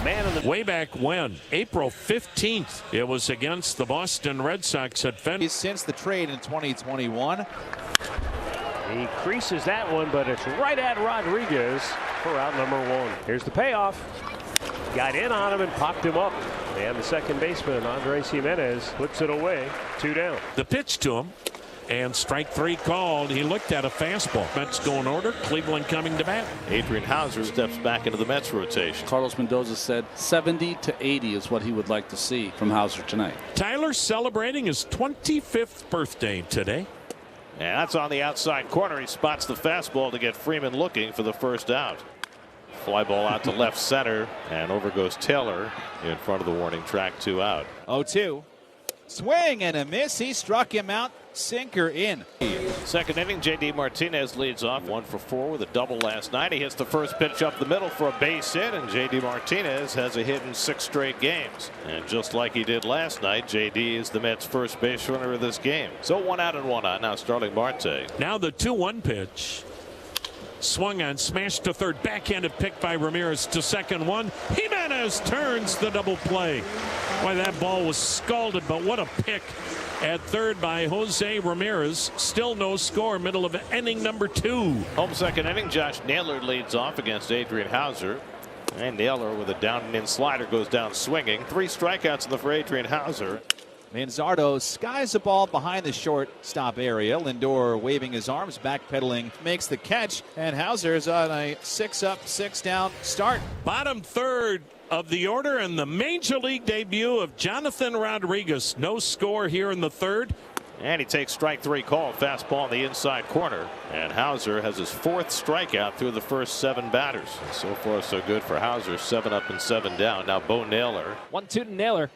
man in the way back when, April 15th, it was against the Boston Red Sox at Fenway. Since the trade in 2021. He creases that one, but it's right at Rodriguez for out number one. Here's the payoff. Got in on him and popped him up. And the second baseman, Andres Jimenez, puts it away. 2 down. The pitch to him, and strike 3 called. He looked at a fastball. Mets go in order. Cleveland coming to bat. Adrian Hauser steps back into the Mets rotation. Carlos Mendoza said 70 to 80 is what he would like to see from Hauser tonight. Tyler celebrating his 25th birthday today. And that's on the outside corner. He spots the fastball to get Freeman looking for the first out. Fly ball out to left center, and over goes Taylor in front of the warning track. 2 out. 0-2. Swing and a miss. He struck him out. Sinker in. Second inning, J.D. Martinez leads off 1 for 4 with a double last night. He hits the first pitch up the middle for a base hit, and J.D. Martinez has a hit in 6 straight games. And just like he did last night, J.D. is the Mets' first base runner of this game. So 1 out and 1 out. Now Starling Marte. Now the 2-1 pitch. Swung on, smashed to third, backhanded pick by Ramirez to second one. Jimenez turns the double play. Why, that ball was scalded, but what a pick at third by Jose Ramirez. Still no score, middle of inning number 2. Home second inning, Josh Naylor leads off against Adrian Hauser. And Naylor with a down and in slider goes down swinging. 3 strikeouts for Adrian Hauser. Manzardo skies the ball behind the shortstop area. Lindor waving his arms, backpedaling, makes the catch, and Hauser's on a 6-up, 6-down start. Bottom third of the order, and the major league debut of Jonathan Rodriguez. No score here in the third. And he takes strike 3 call. Fastball in the inside corner. And Hauser has his 4th strikeout through the first 7 batters. So far so good for Hauser. 7 up and 7 down. Now Bo Naylor. 1-2 to Naylor.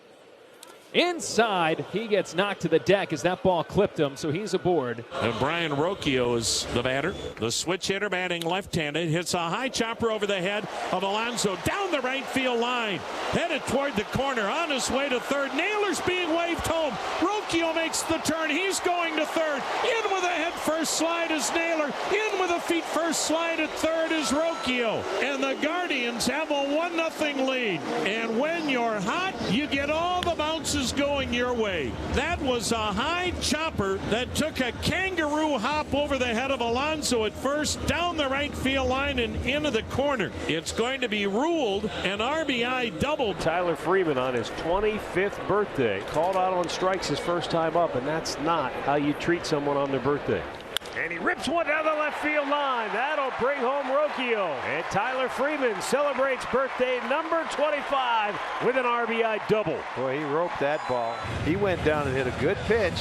Inside, he gets knocked to the deck as that ball clipped him, so he's aboard. And Brian Rocchio is the batter. The switch hitter batting left-handed. Hits a high chopper over the head of Alonso down the right field line. Headed toward the corner, on his way to third. Naylor's being waved home. Rocchio makes the turn. He's going to third. In with a head-first slide is Naylor. In with a feet-first slide at third is Rocchio. And the Guardians have a 1-0 lead. And when you're hot, you get all the bounces going your way. That was a high chopper that took a kangaroo hop over the head of Alonso at first, down the right field line and into the corner. It's going to be ruled an RBI double. Tyler Freeman on his 25th birthday. Called out on strikes his first time up, and that's not how you treat someone on their birthday. And he rips one down the left field line. That'll bring home Rocchio. And Tyler Freeman celebrates birthday number 25 with an RBI double. Boy, he roped that ball. He went down and hit a good pitch.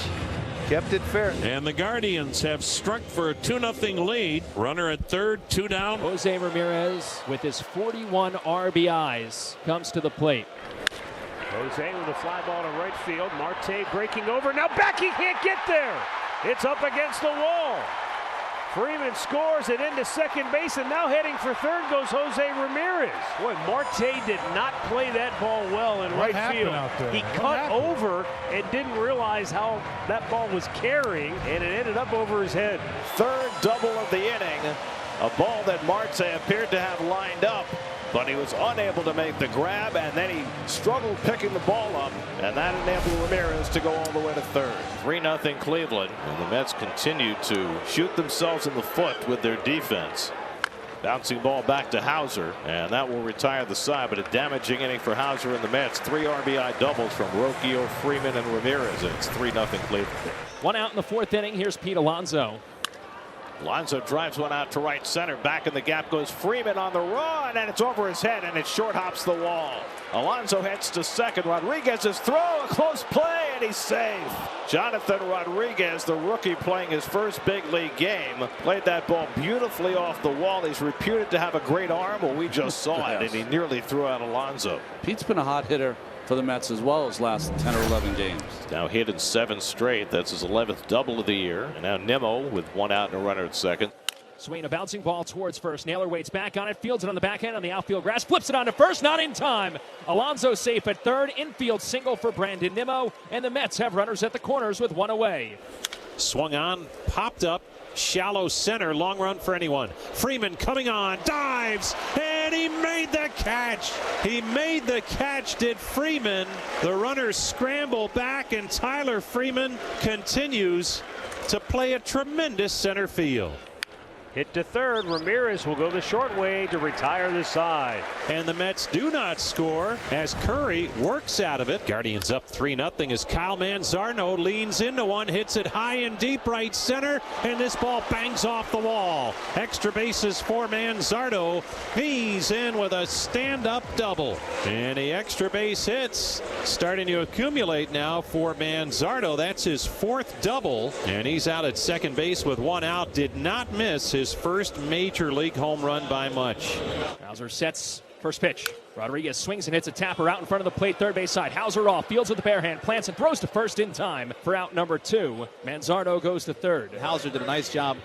Kept it fair. And the Guardians have struck for a 2-0 lead. Runner at third, 2 down. Jose Ramirez with his 41 RBIs comes to the plate. Jose with a fly ball to right field. Marte breaking over. Now back, he can't get there. It's up against the wall. Freeman scores it into second base, and now heading for third goes Jose Ramirez. Boy, Marte did not play that ball well in right field. He cut over and didn't realize how that ball was carrying, and it ended up over his head. Third double of the inning. A ball that Marte appeared to have lined up, but he was unable to make the grab, and then he struggled picking the ball up, and that enabled Ramirez to go all the way to third. 3-0 Cleveland, and the Mets continue to shoot themselves in the foot with their defense. Bouncing ball back to Hauser, and that will retire the side, but a damaging inning for Hauser and the Mets. 3 RBI doubles from Rocchio, Freeman, and Ramirez, and it's 3-0 Cleveland. 1 out in the 4th inning. Here's Pete Alonso. Alonso drives one out to right center. Back in the gap goes Freeman on the run, and it's over his head, and it short hops the wall. Alonso heads to second. Rodriguez's throw, a close play, and he's safe. Jonathan Rodriguez, the rookie playing his first big league game, played that ball beautifully off the wall. He's reputed to have a great arm. Well, we just saw it, and he nearly threw out Alonso. Pete's been a hot hitter for the Mets as well as last 10 or 11 games. Now hit in 7 straight. That's his 11th double of the year. And now Nimmo with 1 out and a runner at second. Swinging a bouncing ball towards first. Naylor waits back on it, fields it on the backhand on the outfield grass, flips it on to first, not in time. Alonso safe at third. Infield single for Brandon Nimmo, and the Mets have runners at the corners with 1 away. Swung on, popped up, shallow center, long run for anyone. Freeman coming on, dives, and and he made the catch. He made the catch, did Freeman. The runners scramble back, and Tyler Freeman continues to play a tremendous center field. Hit to third. Ramirez will go the short way to retire the side. And the Mets do not score as Curry works out of it. Guardians up 3-0 as Kyle Manzardo leans into one, hits it high and deep right center, and this ball bangs off the wall. Extra bases for Manzardo. He's in with a stand-up double. And the extra base hits starting to accumulate now for Manzardo. That's his 4th double, and he's out at second base with 1 out. Did not miss his first major league home run by much. Hauser sets first pitch. Rodriguez swings and hits a tapper out in front of the plate, third base side. Hauser off, fields with the bare hand, plants and throws to first in time for out number 2. Manzardo goes to third. Hauser did a nice job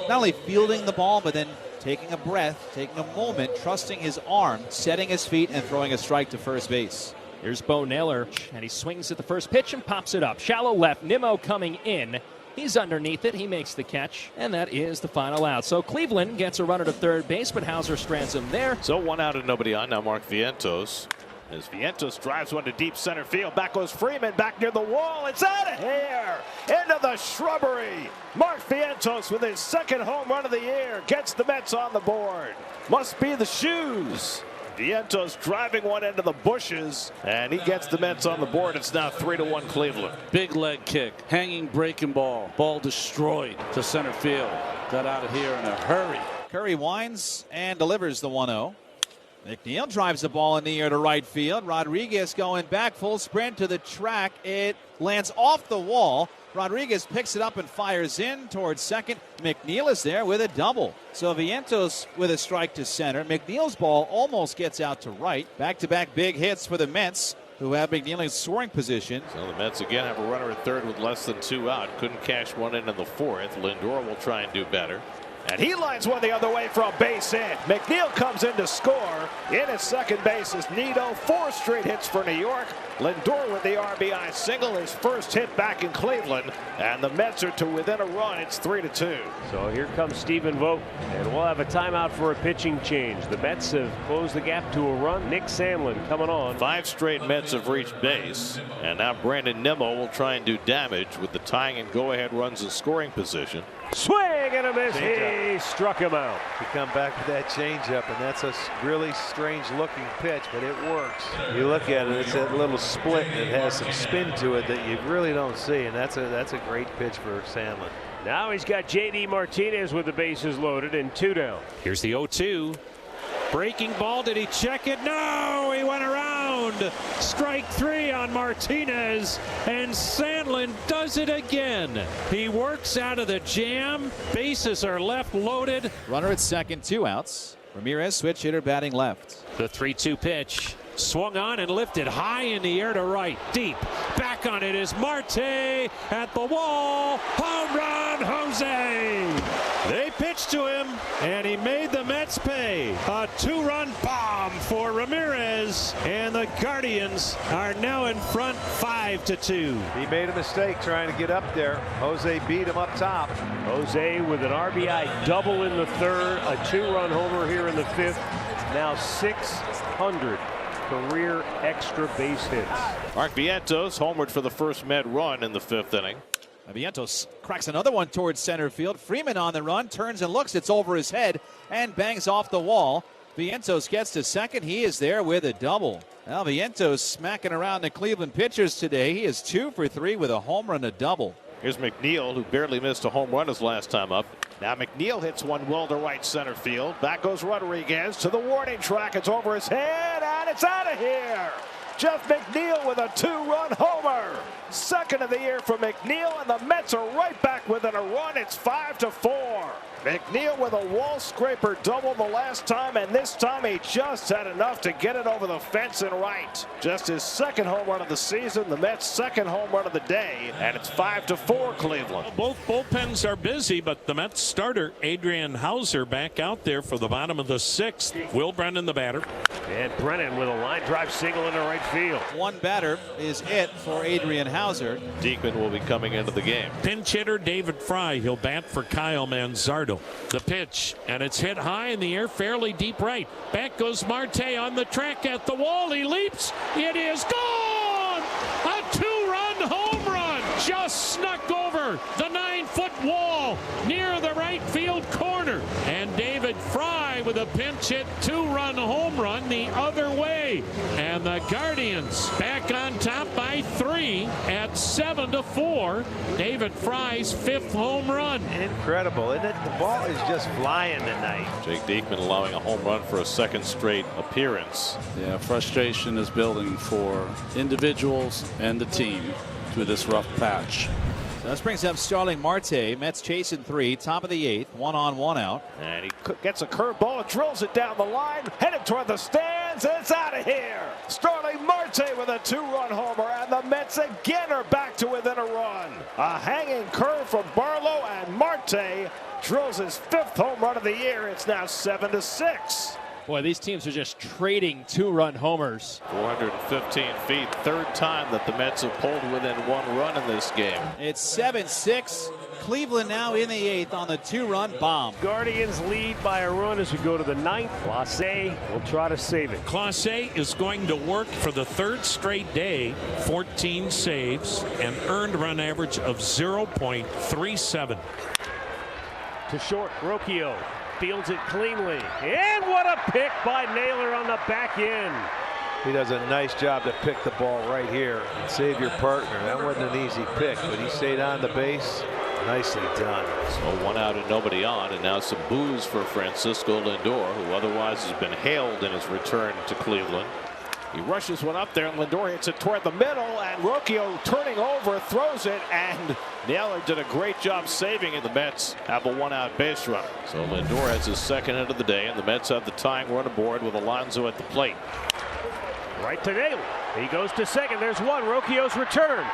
not only fielding the ball, but then taking a breath, taking a moment, trusting his arm, setting his feet, and throwing a strike to first base. Here's Bo Naylor, and he swings at the first pitch and pops it up. Shallow left, Nimmo coming in. He's underneath it. He makes the catch, and that is the final out. So Cleveland gets a runner to third base, but Hauser strands him there. So 1 out and nobody on. Now Mark Vientos. As Vientos drives one to deep center field. Back goes Freeman, back near the wall. It's out of here. Into the shrubbery. Mark Vientos with his 2nd home run of the year gets the Mets on the board. Must be the shoes. Vientos driving one into the bushes, and he gets the Mets on the board. It's now 3-1 Cleveland. Big leg kick, hanging breaking ball. Ball destroyed to center field. Got out of here in a hurry. Curry winds and delivers the 1-0. McNeil drives the ball in the air to right field. Rodriguez going back, full sprint to the track. It lands off the wall. Rodriguez picks it up and fires in towards second. McNeil is there with a double. So Vientos with a strike to center. McNeil's ball almost gets out to right. Back-to-back big hits for the Mets, who have McNeil in scoring position. So the Mets again have a runner at third with less than 2 out. Couldn't cash one in the 4th. Lindor will try and do better. And he lines one the other way for a base hit. McNeil comes in to score. In at second base is Nido. 4 straight hits for New York. Lindor with the RBI single, his first hit back in Cleveland. And the Mets are to within a run. It's 3-2. So here comes Stephen Vogt, and we'll have a timeout for a pitching change. The Mets have closed the gap to a run. Nick Sandlin coming on. 5 straight Mets have reached base. And now Brandon Nimmo will try and do damage with the tying and go-ahead runs in scoring position. Swing and a miss. He struck him out. He come back with that changeup, and that's a really strange-looking pitch, but it works. You look at it; it's that little split, and it has some spin to it that you really don't see, and that's a great pitch for Sandlin. Now he's got J.D. Martinez with the bases loaded and 2 down. Here's the 0-2. Breaking ball. Did he check it? No, he went around. Strike 3 on Martinez, and Sandlin does it again. He works out of the jam. Bases are left loaded. Runner at second, 2 outs. Ramirez, switch hitter, batting left. The 3-2 pitch. Swung on and lifted high in the air to right. Deep. Back on it is Marte at the wall. Home run, Jose. They pitched to him, and he made the Mets pay. A 2-run bomb for Ramirez, and the Guardians are now in front 5-2. He made a mistake trying to get up there. Jose beat him up top. Jose with an RBI double in the 3rd, a 2-run homer here in the 5th. Now 600 career extra base hits. Mark Vientos homered for the first Met run in the 5th inning. Vientos cracks another one towards center field. Freeman on the run, turns and looks. It's over his head and bangs off the wall. Vientos gets to second. He is there with a double. Now Vientos smacking around the Cleveland pitchers today. He is 2 for 3 with a home run, a double. Here's McNeil, who barely missed a home run his last time up. Now McNeil hits one well to right center field. Back goes Rodriguez to the warning track. It's over his head, and it's out of here. Jeff McNeil with a 2-run homer. 2nd of the year for McNeil, and the Mets are right back within a run. It's 5-4. McNeil with a wall scraper double the last time, and this time he just had enough to get it over the fence and right. Just his 2nd home run of the season, the Mets' 2nd home run of the day, and it's 5-4 Cleveland. Both bullpens are busy, but the Mets starter Adrian Hauser back out there for the bottom of the 6th. Will Brennan the batter. And Brennan with a line drive single into right field. One batter is it for Adrian Hauser. Diekman will be coming into the game. Pinch hitter David Fry. He'll bat for Kyle Manzardo. Rocchio. The pitch, and it's hit high in the air, fairly deep right. Back goes Marte on the track at the wall. He leaps. It is gone! A 2-run home run just snuck over the 9-foot wall near the right field corner. And David Fry with a pinch hit 2-run home run the other way. And the Guardians back on top by 3 at 7-4. David Fry's 5th home run. Incredible, isn't it? The ball is just flying tonight. Jake Diekman allowing a home run for a 2nd straight appearance. Yeah, frustration is building for individuals and the team through this rough patch. So this brings up Starling Marte. Mets chasing 3, top of the 8th, 1 on, 1 out. And he gets a curveball, drills it down the line, headed toward the stands, and it's out of here. Starling Marte with a 2-run homer, and the Mets again are back to within a run. A hanging curve from Barlow, and Marte drills his 5th home run of the year. It's now 7-6. Boy, these teams are just trading 2-run homers. 415 feet, 3rd time that the Mets have pulled within 1 run in this game. It's 7-6. Cleveland now in the 8th on the 2-run bomb. Guardians lead by a run as we go to the 9th. Clase will try to save it. Clase is going to work for the 3rd straight day. 14 saves, an earned run average of 0.37. To short, Rocchio fields it cleanly. And what a pick by Naylor on the back end. He does a nice job to pick the ball right here and save your partner. That wasn't an easy pick, but he stayed on the base. Nicely done. So 1 out and nobody on, and now some boos for Francisco Lindor, who otherwise has been hailed in his return to Cleveland. He rushes one up there, and Lindor hits it toward the middle, and Rocchio turning over, throws it, and Naylor did a great job saving it. The Mets have a 1-out base run. So Lindor has his 2nd hit of the day, and the Mets have the tying run aboard with Alonso at the plate. Right to Naylor. He goes to 2nd. There's one. Rocchio's return.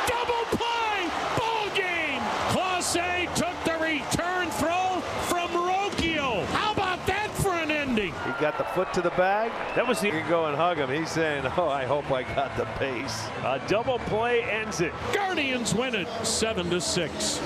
Double play! Ball game! Clase took the return throw from Rocchio. How about that for an ending? He got the foot to the bag. That was You can go and hug him. He's saying, oh, I hope I got the base. a double play ends it. Guardians win it 7-6.